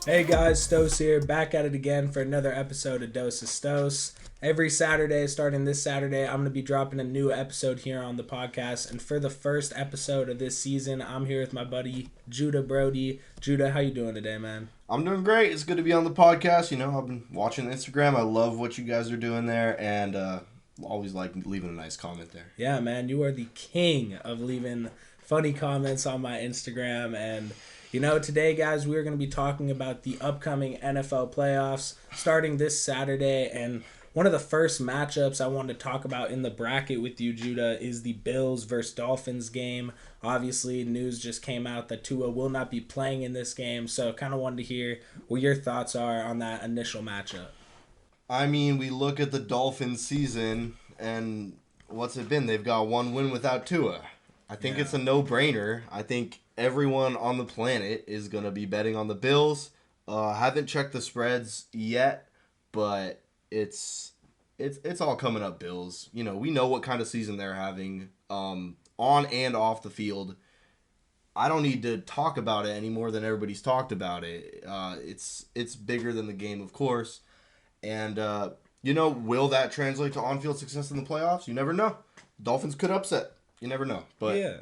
Hey guys, Stos here, back at it again for another episode of Dose of Stos. Every Saturday, starting this Saturday, I'm going to be dropping a new episode here on the podcast. And for the first episode of this season, I'm here with my buddy Judah Brody. Judah, how you doing today, man? I'm doing great. It's good to be on the podcast. You know, I've been watching Instagram. I love what you guys are doing there, and always like leaving a nice comment there. Yeah, man, you are the king of leaving funny comments on my Instagram. And, you know, today, guys, we're going to be talking about the upcoming NFL playoffs starting this Saturday. And one of the first matchups I wanted to talk about in the bracket with you, Judah, is the Bills versus Dolphins game. Obviously, news just came out that Tua will not be playing in this game, so kind of wanted to hear what your thoughts are on that initial matchup. I mean, we look at the Dolphins season, and what's it been? They've got one win without Tua. I think it's a no-brainer. I think everyone on the planet is going to be betting on the Bills. Haven't checked the spreads yet, but it's all coming up Bills. You know, we know what kind of season they're having on and off the field. I don't need to talk about it any more than everybody's talked about it. It's bigger than the game, of course. And, you know, will that translate to on-field success in the playoffs? You never know. Dolphins could upset. You never know. But Yeah.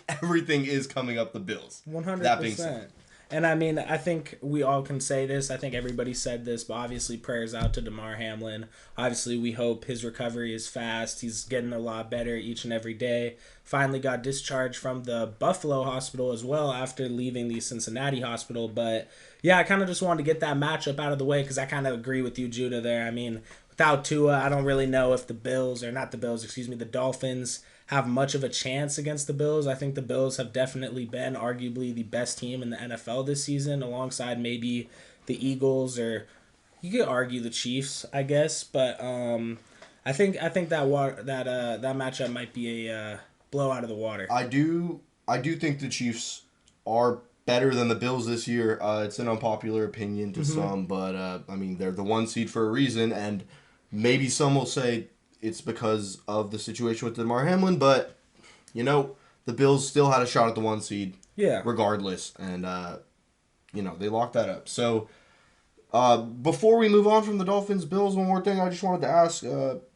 everything is coming up the Bills. 100%. That being said. And I mean, I think we all can say this. I think everybody said this, but obviously prayers out to Damar Hamlin. Obviously, we hope his recovery is fast. He's getting a lot better each and every day. Finally got discharged from the Buffalo hospital as well after leaving the Cincinnati hospital. But yeah, I kind of just wanted to get that matchup out of the way because I kind of agree with you, Judah, there. I mean, without Tua, I don't really know if the Dolphins have much of a chance against the Bills. I think the Bills have definitely been arguably the best team in the NFL this season, alongside maybe the Eagles, or you could argue the Chiefs, I guess. But I think that matchup might be a blow out of the water. I do think the Chiefs are better than the Bills this year. It's an unpopular opinion to some, but I mean, they're the one seed for a reason, and maybe some will say it's because of the situation with Damar Hamlin, but, you know, the Bills still had a shot at the one seed regardless, and, you know, they locked that up. So, before we move on from the Dolphins-Bills, one more thing I just wanted to ask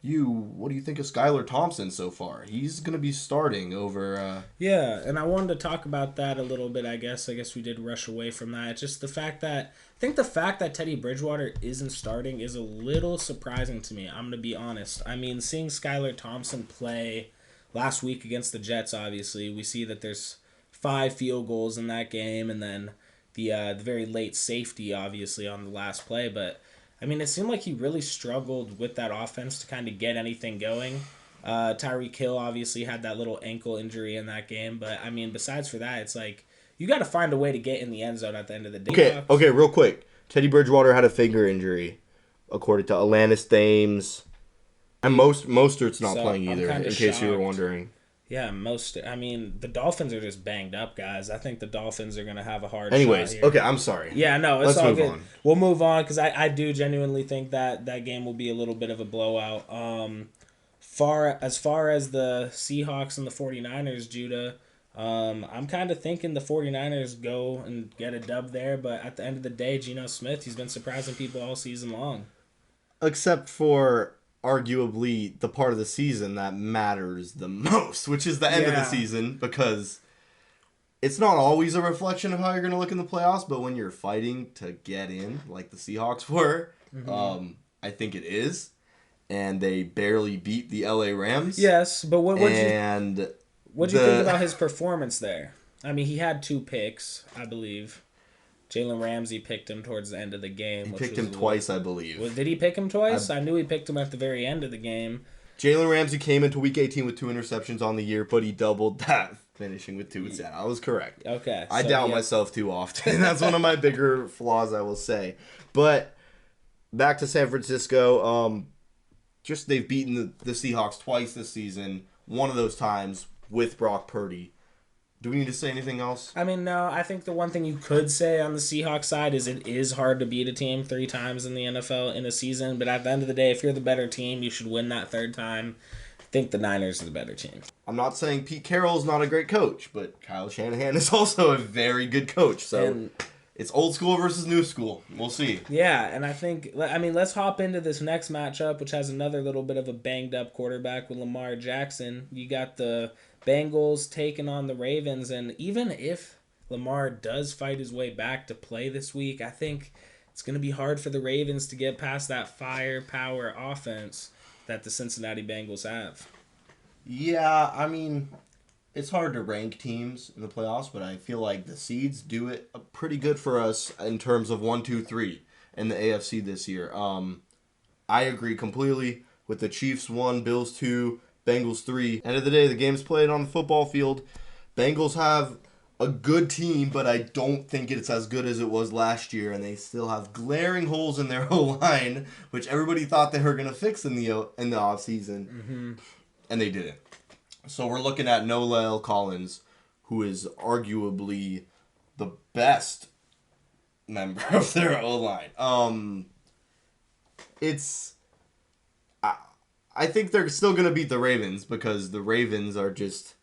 you, what do you think of Skylar Thompson so far? He's going to be starting over... Yeah, and I wanted to talk about that a little bit, I guess. I guess we did rush away from that. Just the fact that... I think the fact that Teddy Bridgewater isn't starting is a little surprising to me. I'm going to be honest. I mean, seeing Skylar Thompson play last week against the Jets, obviously, we see that there's 5 field goals in that game, and then the very late safety, obviously, on the last play. But, I mean, it seemed like he really struggled with that offense to kind of get anything going. Tyreek Hill obviously had that little ankle injury in that game. But, I mean, besides for that, it's like, you got to find a way to get in the end zone at the end of the day. Okay, real quick. Teddy Bridgewater had a finger injury, according to Alanis Thames. And Mostert's not playing either, in case you were wondering. Yeah, the Dolphins are just banged up, guys. I think the Dolphins are going to have a hard Anyways, shot here. Okay, I'm sorry. Yeah, no, it's Let's all move good. on. We'll move on because I do genuinely think that game will be a little bit of a blowout. As far as the Seahawks and the 49ers, Judah, I'm kind of thinking the 49ers go and get a dub there, but at the end of the day, Geno Smith, he's been surprising people all season long. Except for arguably the part of the season that matters the most, which is the end of the season, because it's not always a reflection of how you're going to look in the playoffs, but when you're fighting to get in, like the Seahawks were, I think it is. And they barely beat the LA Rams. Yes, but what'd you think about his performance there? I mean, he had 2 picks, I believe. Jalen Ramsey picked him towards the end of the game. He picked him twice, I believe. Did he pick him twice? I knew he picked him at the very end of the game. Jalen Ramsey came into Week 18 with 2 interceptions on the year, but he doubled that, finishing with 2 instead. I was correct. Okay. I doubt myself too often. That's one of my bigger flaws, I will say. But back to San Francisco. Just they've beaten the Seahawks twice this season. One of those times with Brock Purdy. Do we need to say anything else? I mean, no. I think the one thing you could say on the Seahawks side is it is hard to beat a team 3 times in the NFL in a season. But at the end of the day, if you're the better team, you should win that 3rd time. I think the Niners are the better team. I'm not saying Pete Carroll's not a great coach, but Kyle Shanahan is also a very good coach. So It's old school versus new school. We'll see. Yeah, and let's hop into this next matchup, which has another little bit of a banged up quarterback with Lamar Jackson. You got the Bengals taking on the Ravens, and even if Lamar does fight his way back to play this week, I think it's going to be hard for the Ravens to get past that firepower offense that the Cincinnati Bengals have. Yeah, I mean, it's hard to rank teams in the playoffs, but I feel like the seeds do it pretty good for us in terms of 1, 2, 3 in the AFC this year. I agree completely with the Chiefs 1, Bills 2, Bengals 3. End of the day, the game's played on the football field. Bengals have a good team, but I don't think it's as good as it was last year, and they still have glaring holes in their O-line, which everybody thought they were going to fix in the offseason, and they didn't. So we're looking at Noel Collins, who is arguably the best member of their O-line. I think they're still going to beat the Ravens because the Ravens are just...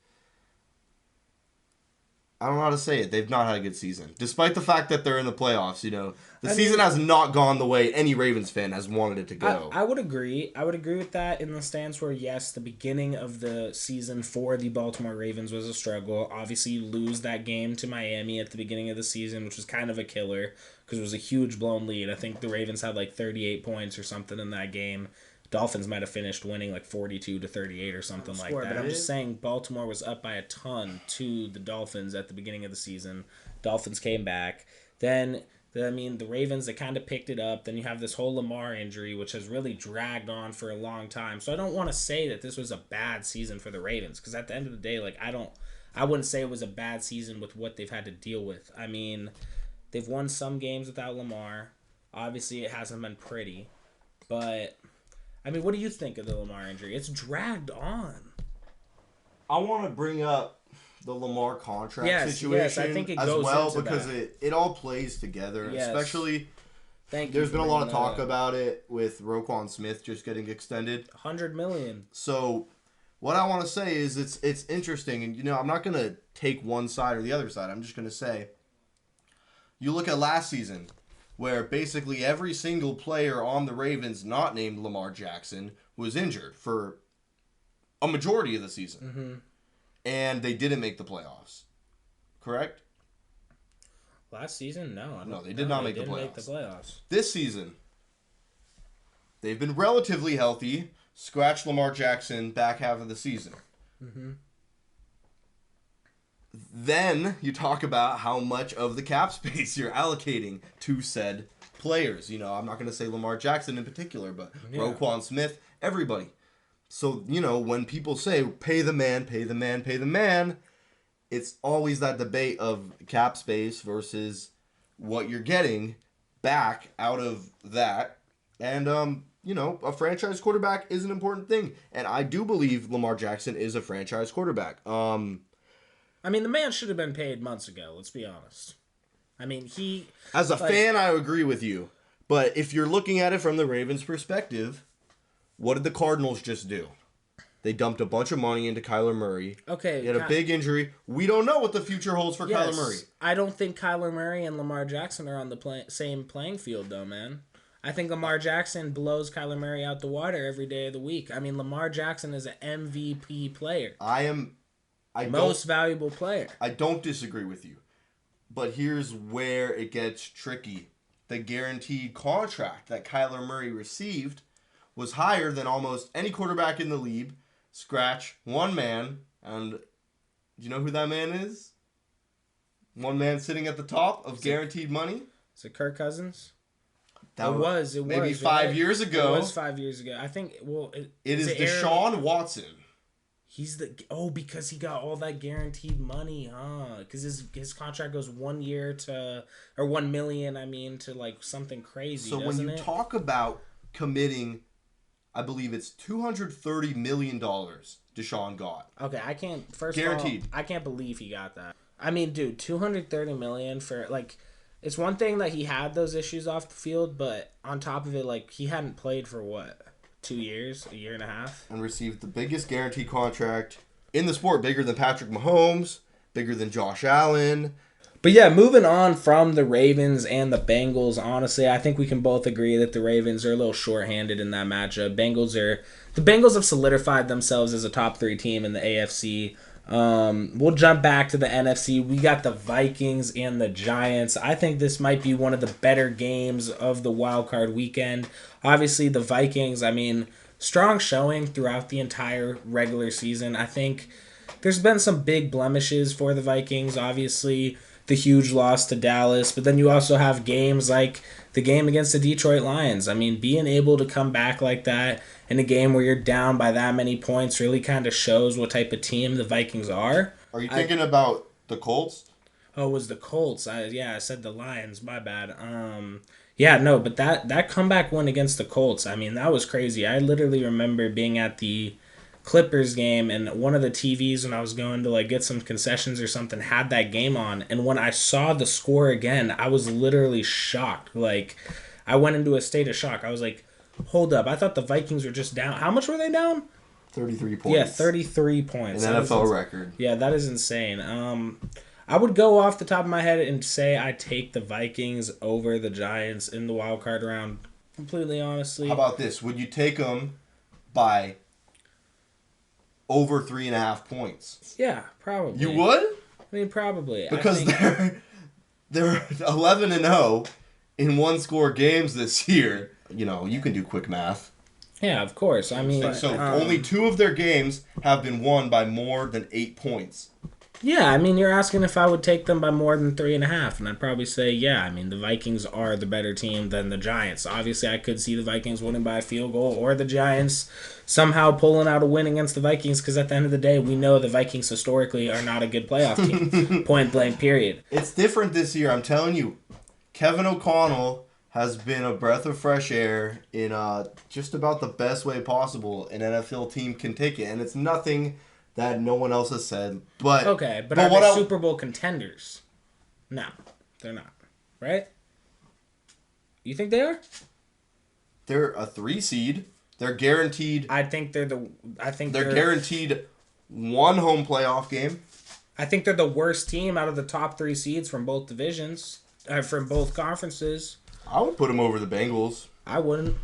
I don't know how to say it. They've not had a good season. Despite the fact that they're in the playoffs, the season has not gone the way any Ravens fan has wanted it to go. I would agree. I would agree with that in the stance where, yes, the beginning of the season for the Baltimore Ravens was a struggle. Obviously, you lose that game to Miami at the beginning of the season, which was kind of a killer because it was a huge blown lead. I think the Ravens had like 38 points or something in that game. Dolphins might have finished winning like 42-38 or something like that. But I'm just saying Baltimore was up by a ton to the Dolphins at the beginning of the season. Dolphins came back. Then, the Ravens, they kind of picked it up. Then you have this whole Lamar injury, which has really dragged on for a long time. So I don't want to say that this was a bad season for the Ravens because at the end of the day, I wouldn't say it was a bad season with what they've had to deal with. I mean, they've won some games without Lamar. Obviously, it hasn't been pretty. But... what do you think of the Lamar injury? It's dragged on. I want to bring up the Lamar contract situation yes, I think it as goes well into because that. it all plays together. Yes. Especially, there's been a lot of talk about it with Roquan Smith just getting extended. $100 million. So, what I want to say is it's interesting, and I'm not going to take one side or the other side. I'm just going to say, you look at last season, where basically every single player on the Ravens not named Lamar Jackson was injured for a majority of the season. Mm-hmm. And they didn't make the playoffs. Correct? Last season? No. They did not make the playoffs. Make the playoffs. This season, they've been relatively healthy. Scratch Lamar Jackson back half of the season. Mm-hmm. Then you talk about how much of the cap space you're allocating to said players. I'm not going to say Lamar Jackson in particular, but Roquan Smith, everybody. So, when people say pay the man, pay the man, pay the man, it's always that debate of cap space versus what you're getting back out of that. And, a franchise quarterback is an important thing. And I do believe Lamar Jackson is a franchise quarterback. The man should have been paid months ago, let's be honest. He... As a fan, I agree with you. But if you're looking at it from the Ravens' perspective, what did the Cardinals just do? They dumped a bunch of money into Kyler Murray. Okay. He had a big injury. We don't know what the future holds for Kyler Murray. I don't think Kyler Murray and Lamar Jackson are on the same playing field, though, man. I think Lamar Jackson blows Kyler Murray out the water every day of the week. Lamar Jackson is an MVP player. Most valuable player. I don't disagree with you. But here's where it gets tricky. The guaranteed contract that Kyler Murray received was higher than almost any quarterback in the league. Scratch one man. And do you know who that man is? One man sitting at the top of guaranteed money. Is it Kirk Cousins? It was. Maybe 5 years ago. It was 5 years ago. I think, it is Deshaun Watson. He's because he got all that guaranteed money, huh? Because his contract goes 1 year to, or 1 million, to something crazy. So when you talk about committing, I believe it's $230 million Deshaun got. Okay, I can't, first guaranteed. Of all, I can't believe he got that. Dude, $230 million for, it's one thing that he had those issues off the field, but on top of it, he hadn't played for what? 2 years, a year and a half, and received the biggest guaranteed contract in the sport, bigger than Patrick Mahomes, bigger than Josh Allen, But yeah, moving on from the Ravens and the Bengals, honestly, I think we can both agree that the Ravens are a little shorthanded in that matchup. The Bengals have solidified themselves as a top 3 team in the AFC. We'll jump back to the NFC. We got the Vikings and the Giants. I think this might be one of the better games of the wild card weekend. Obviously, the Vikings, I mean, strong showing throughout the entire regular season. I think there's been some big blemishes for the Vikings. Obviously, the huge loss to Dallas, but then you also have games like the game against the Detroit Lions. I mean, being able to come back like that in a game where you're down by that many points really kind of shows what type of team the Vikings are. Are you thinking about the Colts? Oh, it was the Colts. I said the Lions. My bad. Yeah, no, but that comeback win against the Colts, I mean, that was crazy. I literally remember being at the Clippers game, and one of the TVs when I was going to like get some concessions or something had that game on, and when I saw the score again, I was literally shocked. Like, I went into a state of shock. I was like, hold up, I thought the Vikings were just down. How much were they down? 33 points. Yeah, 33 points. An NFL record. Yeah, that is insane. I would go off the top of my head and say I take the Vikings over the Giants in the wild card round. Completely honestly. How about this? Would you take them by over 3.5 points? Yeah, probably. You would? I mean, probably. Because they're 11-0 in one-score games this year. You know, you can do quick math. Yeah, of course. I mean, so only 2 of their games have been won by more than 8 points. Yeah, I mean, you're asking if I would take them by more than 3.5, and I'd probably say, yeah. I mean, the Vikings are the better team than the Giants. Obviously, I could see the Vikings winning by a field goal, or the Giants somehow pulling out a win against the Vikings, because at the end of the day, we know the Vikings historically are not a good playoff team. Point blank, period. It's different this year, I'm telling you. Kevin O'Connell has been a breath of fresh air in just about the best way possible an NFL team can take it, and it's nothing that no one else has said. But okay, but are they Super Bowl contenders? No, they're not. Right? You think they are? They're a 3 seed. They're guaranteed. I think they're guaranteed one home playoff game. I think they're the worst team out of the top 3 seeds from both divisions, from both conferences. I would put them over the Bengals. I wouldn't.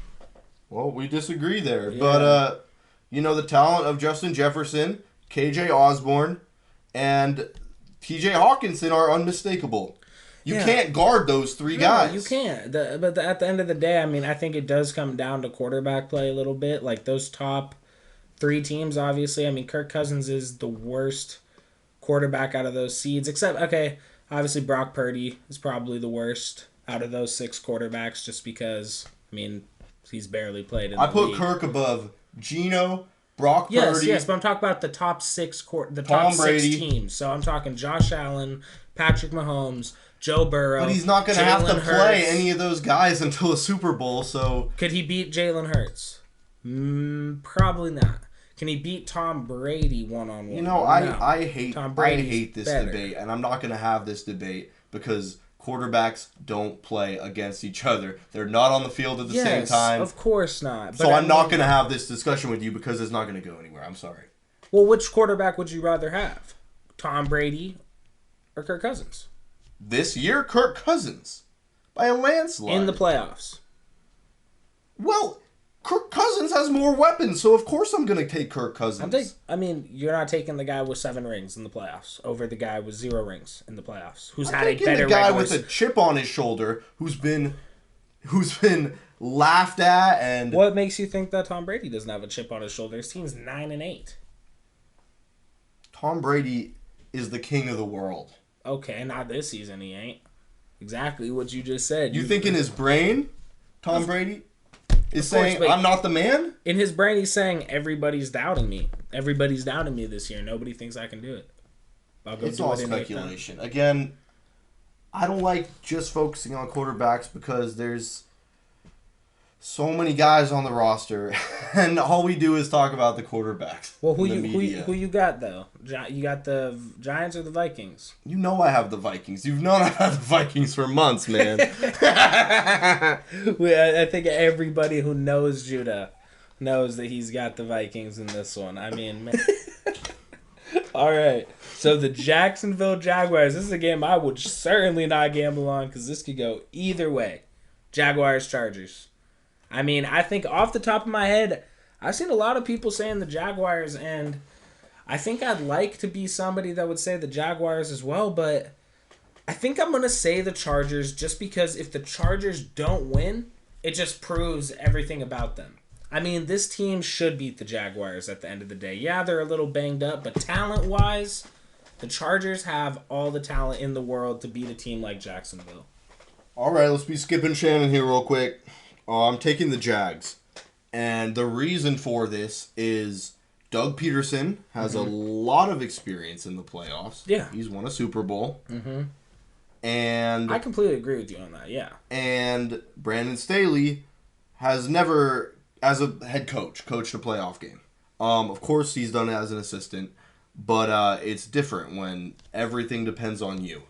Well, we disagree there, but you know, the talent of Justin Jefferson, KJ Osborne, and TJ Hawkinson are unmistakable. You can't guard those 3 guys. You can't. But at the end of the day, I mean, I think it does come down to quarterback play a little bit. Like, those top 3 teams, obviously. I mean, Kirk Cousins is the worst quarterback out of those seeds. Except, okay, obviously Brock Purdy is probably the worst out of those 6 quarterbacks just because, I mean, he's barely played in the league. I put Kirk above Geno, Brock Purdy. Yes, but I'm talking about the top 6 teams. So I'm talking Josh Allen, Patrick Mahomes, Joe Burrow. But he's not going to have to play any of those guys until a Super Bowl, so... Could he beat Jalen Hurts? Probably not. Can he beat Tom Brady one-on-one? You know, I hate this debate, and I'm not going to have this debate because quarterbacks don't play against each other. They're not on the field at the same time. Of course not. So I'm not going to have this discussion with you because it's not going to go anywhere. I'm sorry. Well, which quarterback would you rather have? Tom Brady or Kirk Cousins? This year, Kirk Cousins. By a landslide. In the playoffs. Well, Kirk Cousins has more weapons, so of course I'm going to take Kirk Cousins. I mean, you're not taking the guy with 7 rings in the playoffs over the guy with 0 rings in the playoffs. Who's had a better the guy with a chip on his shoulder who's been laughed at and... What makes you think that Tom Brady doesn't have a chip on his shoulder? His team's 9-8. Tom Brady is the king of the world. Okay, not this season he ain't. Exactly what you just said. You think in his brain, Tom Brady is saying, I'm not the man? In his brain, he's saying, everybody's doubting me. Everybody's doubting me this year. Nobody thinks I can do it. It's all speculation. Again, I don't like just focusing on quarterbacks because there's so many guys on the roster, and all we do is talk about the quarterbacks. Well, who you got though? You got the Giants or the Vikings? You know I have the Vikings. You've known I've had the Vikings for months, man. I think everybody who knows Judah knows that he's got the Vikings in this one. I mean, man. All right. So the Jacksonville Jaguars, this is a game I would certainly not gamble on because this could go either way. Jaguars, Chargers. I mean, I think off the top of my head, I've seen a lot of people saying the Jaguars, and I think I'd like to be somebody that would say the Jaguars as well, but I think I'm going to say the Chargers just because if the Chargers don't win, it just proves everything about them. I mean, this team should beat the Jaguars at the end of the day. Yeah, they're a little banged up, but talent-wise, the Chargers have all the talent in the world to beat a team like Jacksonville. All right, let's be skipping Shannon here real quick. I'm taking the Jags. And the reason for this is Doug Peterson has a lot of experience in the playoffs. Yeah. He's won a Super Bowl. Mm-hmm. And I completely agree with you on that, yeah. And Brandon Staley has never, as a head coach, coached a playoff game. Of course, he's done it as an assistant, but it's different when everything depends on you.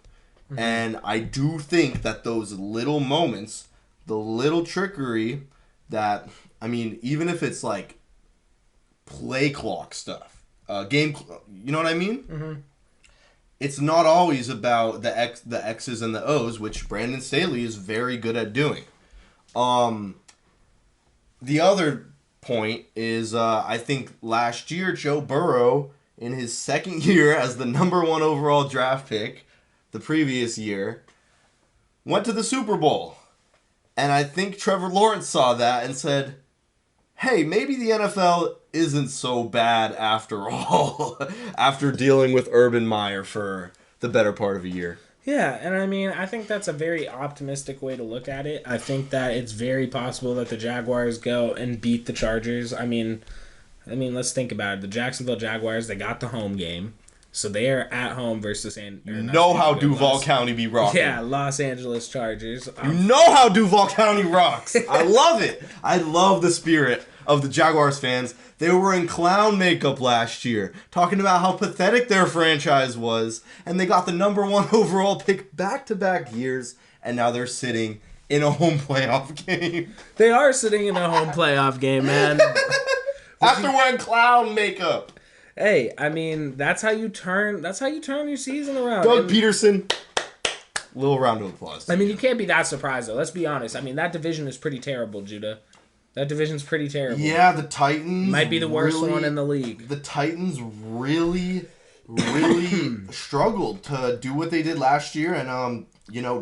Mm-hmm. And I do think that those little moments, the little trickery that, I mean, even if it's like play clock stuff, game, you know what I mean? Mm-hmm. It's not always about the X's and the O's, which Brandon Staley is very good at doing. The other point is I think last year Joe Burrow, in his second year as the number 1 overall draft pick, the previous year, went to the Super Bowl. And I think Trevor Lawrence saw that and said, hey, maybe the NFL isn't so bad after all, after dealing with Urban Meyer for the better part of a year. Yeah, and I mean, I think that's a very optimistic way to look at it. I think that it's very possible that the Jaguars go and beat the Chargers. I mean, let's think about it. The Jacksonville Jaguars, they got the home game. So they are at home versus... Duval County be rocking. Yeah, Los Angeles Chargers. You know how Duval County rocks. I love it. I love the spirit of the Jaguars fans. They were wearing clown makeup last year, talking about how pathetic their franchise was, and they got the number 1 overall pick back-to-back years, and now they're sitting in a home playoff game. They are sitting in a home playoff game, man. After wearing clown makeup. Hey, I mean, that's how you turn your season around. Doug Peterson. Little round of applause. I mean, you can't be that surprised, though. Let's be honest. I mean, that division is pretty terrible, Judah. That division's pretty terrible. Yeah, the Titans... might be the worst one in the league. The Titans really struggled to do what they did last year, and,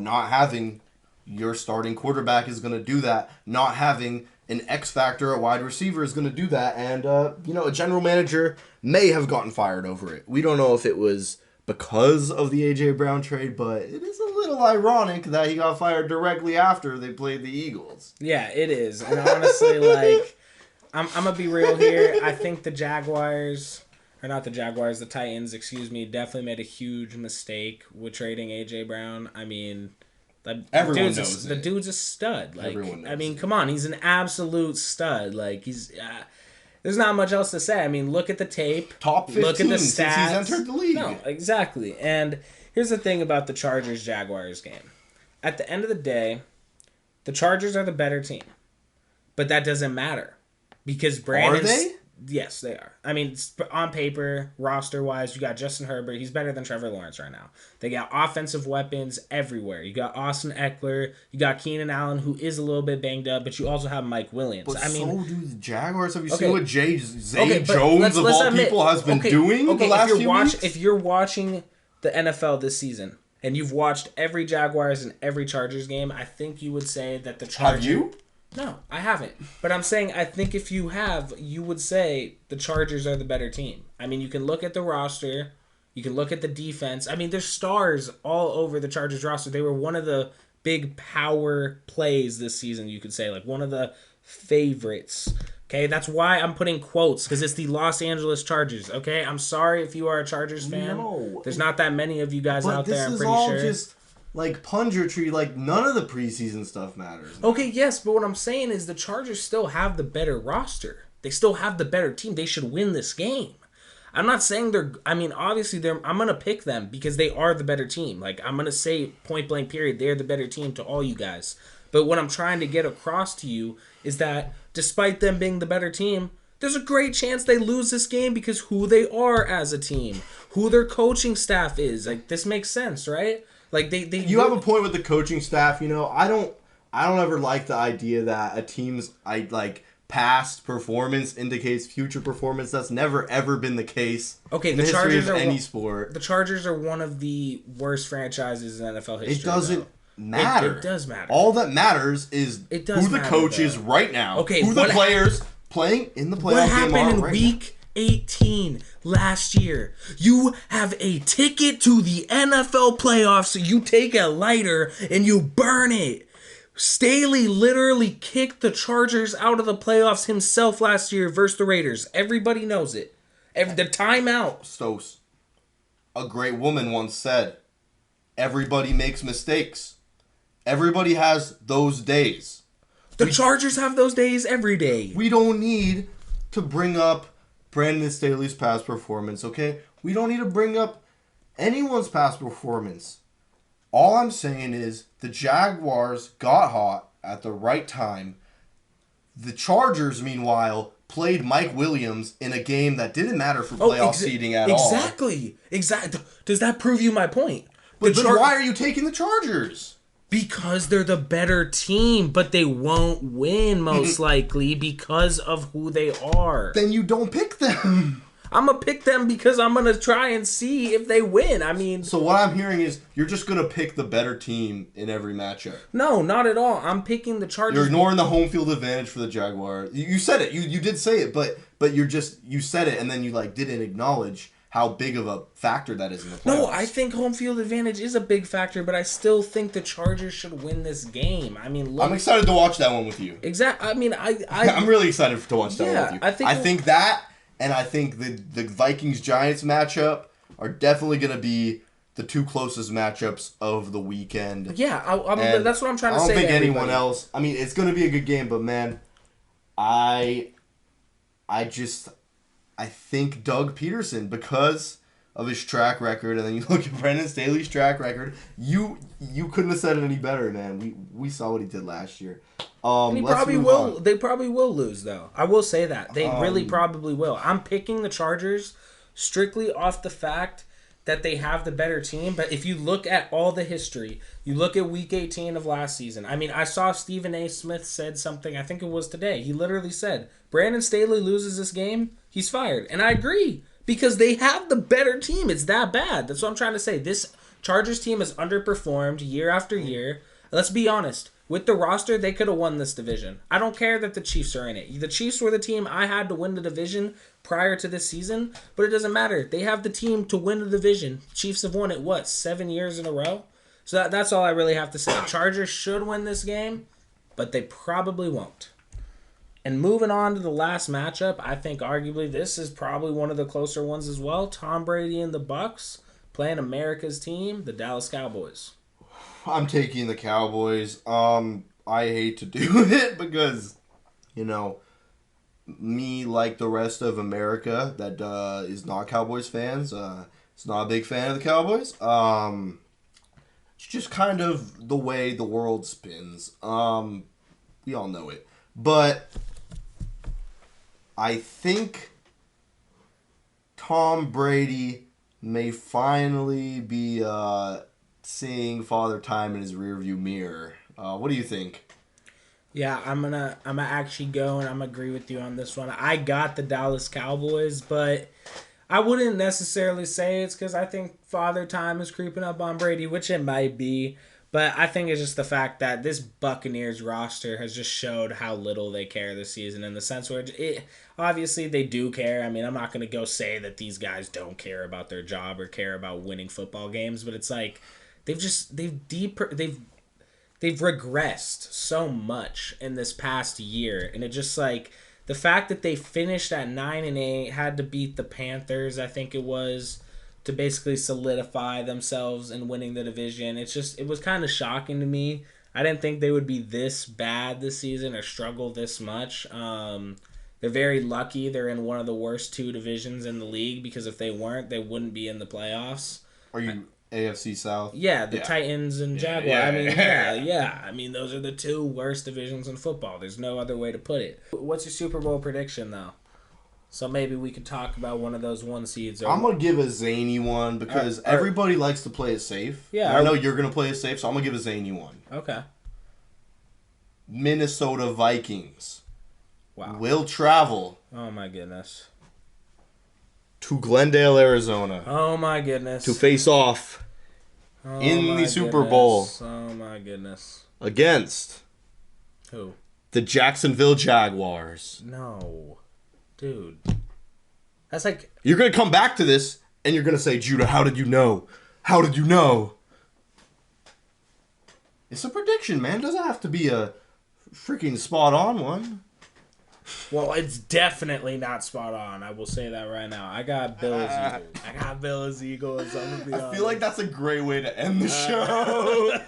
not having your starting quarterback is going to do that. Not having an X factor, a wide receiver, is going to do that, and, a general manager may have gotten fired over it. We don't know if it was because of the A.J. Brown trade, but it is a little ironic that he got fired directly after they played the Eagles. Yeah, it is. And honestly, I'm going to be real here. I think the Jaguars, or not the Jaguars, the Titans, definitely made a huge mistake with trading A.J. Brown. I mean... Everyone knows the dude's a stud. Everyone knows I mean, come on, he's an absolute stud. He's there's not much else to say. I mean, look at the tape. Top 15 look at the stats. Since he's entered the league. No, exactly. And here's the thing about the Chargers-Jaguars game. At the end of the day, the Chargers are the better team. But that doesn't matter. Because Brandon's... Are they? Yes, they are. I mean, on paper, roster-wise, you got Justin Herbert. He's better than Trevor Lawrence right now. They got offensive weapons everywhere. You got Austin Eckler. You got Keenan Allen, who is a little bit banged up, but you also have Mike Williams. But so do the Jaguars. Have you okay. seen what Zay Jones, of all people, has been doing the last few weeks? If you're watching the NFL this season, and you've watched every Jaguars and every Chargers game, I think you would say that the Chargers... Have you? No, I haven't. But I'm saying I think if you have, you would say the Chargers are the better team. I mean, you can look at the roster. You can look at the defense. I mean, there's stars all over the Chargers roster. They were one of the big power plays this season, you could say. One of the favorites. Okay, that's why I'm putting quotes, because it's the Los Angeles Chargers. Okay, I'm sorry if you are a Chargers fan. No. There's not that many of you guys out there, I'm pretty sure. This is all just... punditry, none of the preseason stuff matters. Okay, yes, but what I'm saying is the Chargers still have the better roster. They still have the better team. They should win this game. I'm not saying obviously I'm going to pick them because they are the better team. I'm going to say point blank period, they're the better team to all you guys. But what I'm trying to get across to you is that despite them being the better team, there's a great chance they lose this game because who they are as a team. who their coaching staff is. Like, this makes sense, right? Like, they You have a point with the coaching staff. You know, I don't ever like the idea that a team's past performance indicates future performance. That's never ever been the case. Okay, in the the history Chargers of are any sport. The Chargers are one of the worst franchises in NFL history. It doesn't matter. It does matter. All that matters is who the coach is right now. Okay, who the players playing in the playoff what game happened are in right week 18 last year? You have a ticket to the NFL playoffs, so you take a lighter and you burn it. Staley literally kicked the Chargers out of the playoffs himself last year versus the Raiders. Everybody knows it. The timeout. Stos, a great woman once said, everybody makes mistakes. Everybody has those days. The Chargers have those days every day. We don't need to bring up Brandon Staley's past performance, okay? We don't need to bring up anyone's past performance. All I'm saying is the Jaguars got hot at the right time. The Chargers, meanwhile, played Mike Williams in a game that didn't matter for playoff seeding at all. Exactly. Does that prove you my point? But why are you taking the Chargers? Because they're the better team, but they won't win most likely because of who they are. Then you don't pick them. I'm going to pick them because I'm going to try and see if they win. I mean... So what I'm hearing is you're just going to pick the better team in every matchup. No, not at all. I'm picking the Chargers. You're ignoring the home field advantage for the Jaguars. You said it. You did say it, but you said it and then you didn't acknowledge how big of a factor that is in the playoffs. No, I think home field advantage is a big factor, but I still think the Chargers should win this game. I mean, look, I'm excited to watch that one with you. Exactly. I mean, I'm really excited to watch that one with you. I think that, and I think the Vikings-Giants matchup are definitely going to be the two closest matchups of the weekend. Yeah, that's what I'm trying to say. I don't think anyone else. I mean, it's going to be a good game, but man, I think Doug Peterson, because of his track record, and then you look at Brandon Staley's track record, you couldn't have said it any better, man. We saw what he did last year. He probably will. On. They probably will lose, though. I will say that. They really probably will. I'm picking the Chargers strictly off the fact that they have the better team. But if you look at all the history, you look at Week 18 of last season. I mean, I saw Stephen A. Smith said something, I think it was today. He literally said, Brandon Staley loses this game, he's fired. And I agree, because they have the better team. It's that bad. That's what I'm trying to say. This Chargers team has underperformed year after year. Let's be honest. With the roster, they could have won this division. I don't care that the Chiefs are in it. The Chiefs were the team I had to win the division prior to this season, but it doesn't matter. They have the team to win the division. Chiefs have won it, 7 years in a row? So that's all I really have to say. Chargers should win this game, but they probably won't. And moving on to the last matchup, I think arguably this is probably one of the closer ones as well. Tom Brady and the Bucs playing America's team, the Dallas Cowboys. I'm taking the Cowboys. I hate to do it because, me, like the rest of America that is not Cowboys fans, is not a big fan of the Cowboys. It's just kind of the way the world spins. We all know it. But I think Tom Brady may finally be seeing Father Time in his rearview mirror. What do you think? Yeah, I'm gonna actually go and I'm gonna agree with you on this one. I got the Dallas Cowboys, but I wouldn't necessarily say it's because I think Father Time is creeping up on Brady, which it might be. But I think it's just the fact that this Buccaneers roster has just showed how little they care this season, in the sense where obviously they do care. I mean, I'm not going to go say that these guys don't care about their job or care about winning football games, but it's like they've regressed so much in this past year, and it just like the fact that they finished at 9-8, had to beat the Panthers, I think it was, to basically solidify themselves in winning the division. It was kind of shocking to me. I didn't think they would be this bad this season or struggle this much. They're very lucky they're in one of the worst two divisions in the league, because if they weren't, they wouldn't be in the playoffs. Are you AFC South? Yeah, the Titans and Jaguars. I mean, those are the two worst divisions in football. There's no other way to put it. What's your Super Bowl prediction, though? So maybe we could talk about one of those 1 seeds. I'm going to give a zany one because everybody likes to play it safe. Yeah. I know you're going to play it safe, so I'm going to give a zany one. Okay. Minnesota Vikings. Wow. Will travel. Oh, my goodness. To Glendale, Arizona. Oh, my goodness. To face off in the Super Bowl. Oh, my goodness. Against. Who? The Jacksonville Jaguars. No. Dude. That's like... You're going to come back to this, and you're going to say, Judah, how did you know? How did you know? It's a prediction, man. It doesn't have to be a freaking spot-on one. Well, it's definitely not spot on. I will say that right now. I got Bills Eagles. I'm gonna be honest. I feel like that's a great way to end the show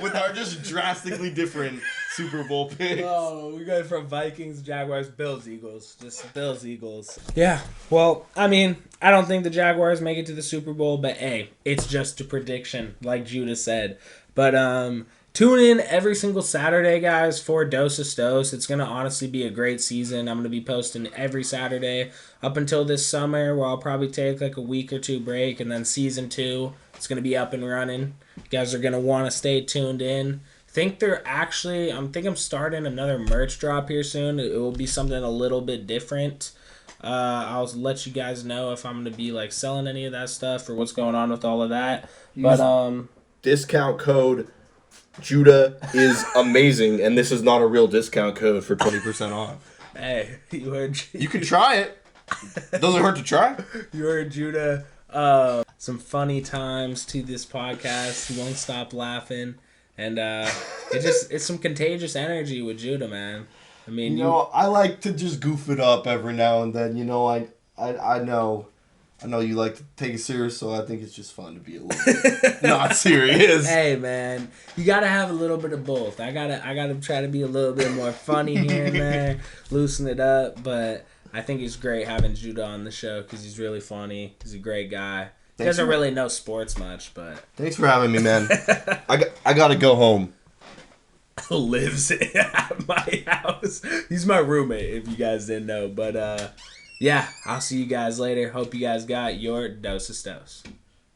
with our just drastically different Super Bowl picks. Oh, we go from Vikings, Jaguars, Bills, Eagles. Just Bills, Eagles. Yeah, well, I mean, I don't think the Jaguars make it to the Super Bowl, but hey, it's just a prediction, like Judah said. But tune in every single Saturday, guys, for Dos Stos. It's going to honestly be a great season. I'm going to be posting every Saturday up until this summer, where I'll probably take like a week or two break, and then season 2, it's going to be up and running. You guys are going to want to stay tuned in. I'm starting another merch drop here soon. It will be something a little bit different. I'll let you guys know if I'm going to be like selling any of that stuff or what's going on with all of that. But discount code Judah is amazing, and this is not a real discount code for 20% off. Hey, you heard. You can try it. Doesn't hurt to try. You heard Judah. Some funny times to this podcast. He won't stop laughing, and it's some contagious energy with Judah, man. I mean, I like to just goof it up every now and then. I know you like to take it serious, so I think it's just fun to be a little bit not serious. Hey, man, you gotta have a little bit of both. I gotta try to be a little bit more funny here and there, loosen it up. But I think it's great having Judah on the show because he's really funny. He's a great guy. He doesn't really know sports much, but thanks for having me, man. I gotta go home. Lives at my house. He's my roommate, if you guys didn't know. But yeah, I'll see you guys later. Hope you guys got your Dos Stos.